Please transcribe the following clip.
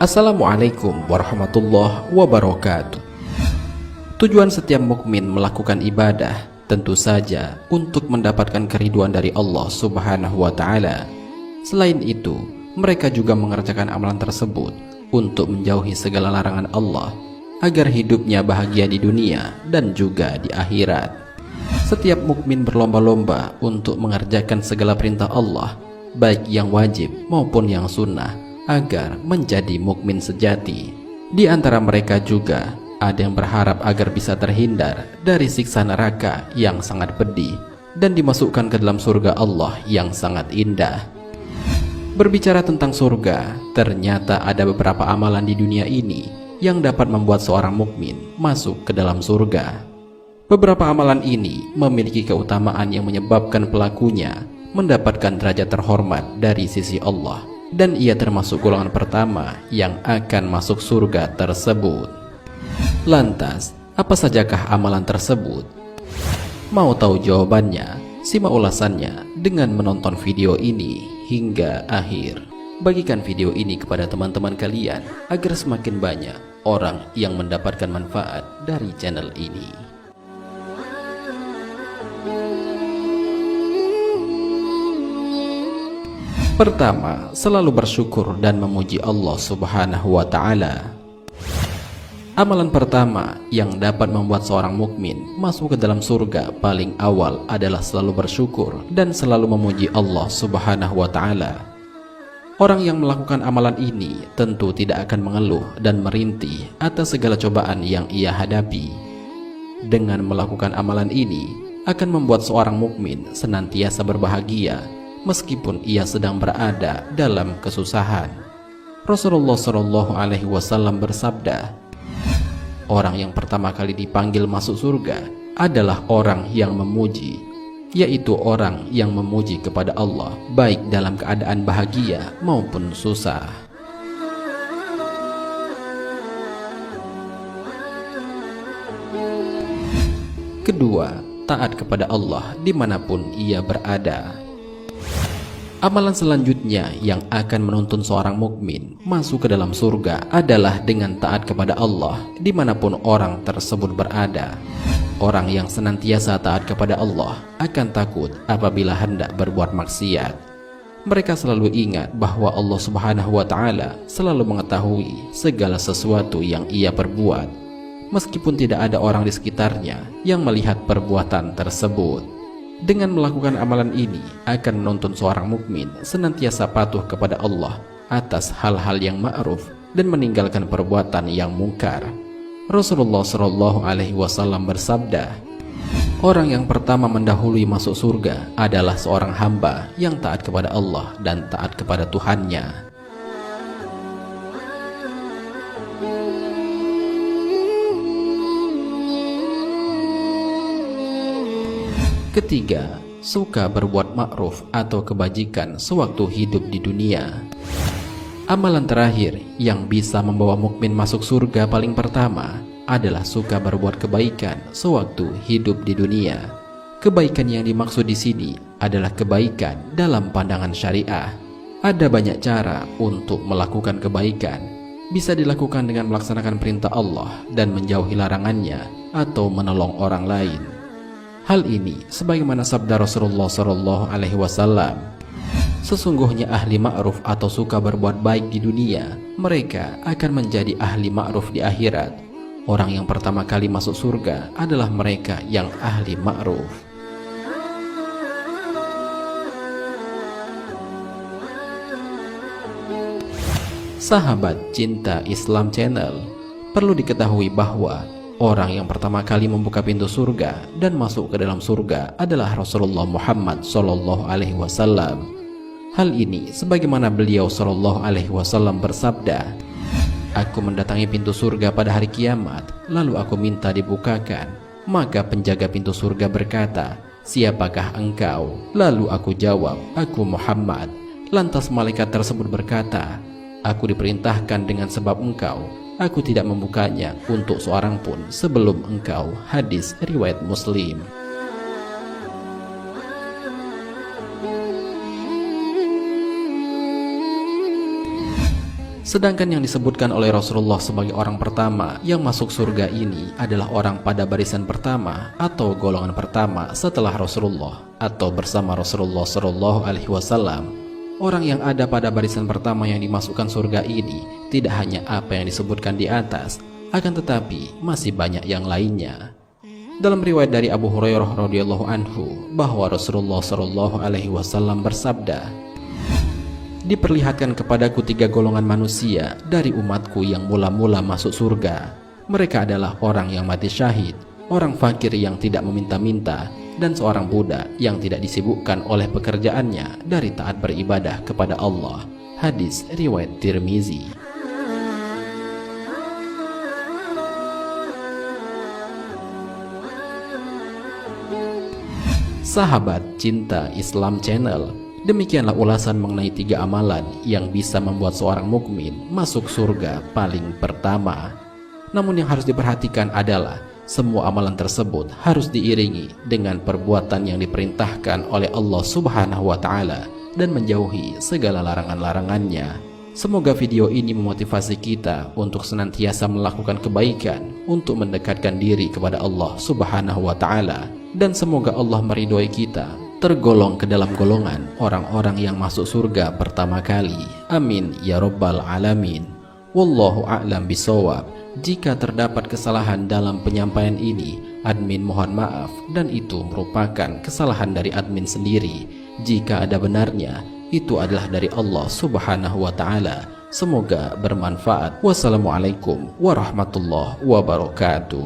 Assalamualaikum warahmatullahi wabarakatuh. Tujuan setiap mukmin melakukan ibadah tentu saja untuk mendapatkan keriduan dari Allah Subhanahu wa Ta'ala. Selain itu, mereka juga mengerjakan amalan tersebut untuk menjauhi segala larangan Allah agar hidupnya bahagia di dunia dan juga di akhirat. Setiap mukmin berlomba-lomba untuk mengerjakan segala perintah Allah, baik yang wajib maupun yang sunnah, agar menjadi mukmin sejati. Di antara mereka juga ada yang berharap agar bisa terhindar dari siksa neraka yang sangat pedih dan dimasukkan ke dalam surga Allah yang sangat indah. Berbicara tentang surga, ternyata ada beberapa amalan di dunia ini yang dapat membuat seorang mukmin masuk ke dalam surga. Beberapa amalan ini memiliki keutamaan yang menyebabkan pelakunya mendapatkan derajat terhormat dari sisi Allah, dan ia termasuk golongan pertama yang akan masuk surga tersebut. Lantas, apa sajakah amalan tersebut? Mau tahu jawabannya? Simak ulasannya dengan menonton video ini hingga akhir. Bagikan video ini kepada teman-teman kalian agar semakin banyak orang yang mendapatkan manfaat dari channel ini. Pertama, selalu bersyukur dan memuji Allah Subhanahu wa Ta'ala. Amalan pertama yang dapat membuat seorang mukmin masuk ke dalam surga paling awal adalah selalu bersyukur dan selalu memuji Allah Subhanahu wa Ta'ala. Orang yang melakukan amalan ini tentu tidak akan mengeluh dan merintih atas segala cobaan yang ia hadapi. Dengan melakukan amalan ini akan membuat seorang mukmin senantiasa berbahagia meskipun ia sedang berada dalam kesusahan. Rasulullah Shallallahu Alaihi Wasallam bersabda, orang yang pertama kali dipanggil masuk surga adalah orang yang memuji, yaitu orang yang memuji kepada Allah baik dalam keadaan bahagia maupun susah. Kedua, taat kepada Allah dimanapun ia berada. Amalan selanjutnya yang akan menuntun seorang mukmin masuk ke dalam surga adalah dengan taat kepada Allah dimanapun orang tersebut berada. Orang yang senantiasa taat kepada Allah akan takut apabila hendak berbuat maksiat. Mereka selalu ingat bahwa Allah Subhanahu wa Ta'ala selalu mengetahui segala sesuatu yang ia perbuat, meskipun tidak ada orang di sekitarnya yang melihat perbuatan tersebut. Dengan melakukan amalan ini akan menuntun seorang mukmin senantiasa patuh kepada Allah atas hal-hal yang ma'ruf dan meninggalkan perbuatan yang mungkar. Rasulullah Shallallahu Alaihi Wasallam bersabda, orang yang pertama mendahului masuk surga adalah seorang hamba yang taat kepada Allah dan taat kepada Tuhannya. Ketiga, suka berbuat ma'ruf atau kebajikan sewaktu hidup di dunia. Amalan terakhir yang bisa membawa mukmin masuk surga paling pertama adalah suka berbuat kebaikan sewaktu hidup di dunia. Kebaikan yang dimaksud di sini adalah kebaikan dalam pandangan syariah. Ada banyak cara untuk melakukan kebaikan. Bisa dilakukan dengan melaksanakan perintah Allah dan menjauhi larangannya atau menolong orang lain. Hal ini sebagaimana sabda Rasulullah Shallallahu Alaihi Wasallam, sesungguhnya ahli ma'ruf atau suka berbuat baik di dunia, mereka akan menjadi ahli ma'ruf di akhirat. Orang yang pertama kali masuk surga adalah mereka yang ahli ma'ruf. Sahabat Cinta Islam Channel, perlu diketahui bahwa orang yang pertama kali membuka pintu surga dan masuk ke dalam surga adalah Rasulullah Muhammad Sallallahu Alaihi Wasallam. Hal ini sebagaimana beliau Sallallahu Alaihi Wasallam bersabda, aku mendatangi pintu surga pada hari kiamat, lalu aku minta dibukakan. Maka penjaga pintu surga berkata, siapakah engkau? Lalu aku jawab, aku Muhammad. Lantas malaikat tersebut berkata, aku diperintahkan dengan sebab engkau. Aku tidak membukanya untuk seorang pun sebelum engkau. Hadis riwayat Muslim. Sedangkan yang disebutkan oleh Rasulullah sebagai orang pertama yang masuk surga ini adalah orang pada barisan pertama atau golongan pertama setelah Rasulullah atau bersama Rasulullah Shallallahu Alaihi Wasallam. Orang yang ada pada barisan pertama yang dimasukkan surga ini tidak hanya apa yang disebutkan di atas, akan tetapi masih banyak yang lainnya. Dalam riwayat dari Abu Hurairah radhiyallahu anhu bahwa Rasulullah Shallallahu Alaihi Wasallam bersabda, "Diperlihatkan kepadaku 3 golongan manusia dari umatku yang mula-mula masuk surga. Mereka adalah orang yang mati syahid, orang fakir yang tidak meminta-minta, dan seorang budak yang tidak disibukkan oleh pekerjaannya dari taat beribadah kepada Allah." Hadis riwayat Tirmizi. Sahabat Cinta Islam Channel, demikianlah ulasan mengenai 3 amalan yang bisa membuat seorang mukmin masuk surga paling pertama. Namun yang harus diperhatikan adalah semua amalan tersebut harus diiringi dengan perbuatan yang diperintahkan oleh Allah Subhanahu wa Ta'ala dan menjauhi segala larangan-larangannya. Semoga video ini memotivasi kita untuk senantiasa melakukan kebaikan untuk mendekatkan diri kepada Allah Subhanahu wa Ta'ala, dan semoga Allah meridhoi kita tergolong ke dalam golongan orang-orang yang masuk surga pertama kali. Amin ya rabbal alamin. Wallahu a'lam bisawab. Jika terdapat kesalahan dalam penyampaian ini, admin mohon maaf, dan itu merupakan kesalahan dari admin sendiri. Jika ada benarnya, itu adalah dari Allah Subhanahu wa Ta'ala. Semoga bermanfaat. Wassalamualaikum warahmatullahi wabarakatuh.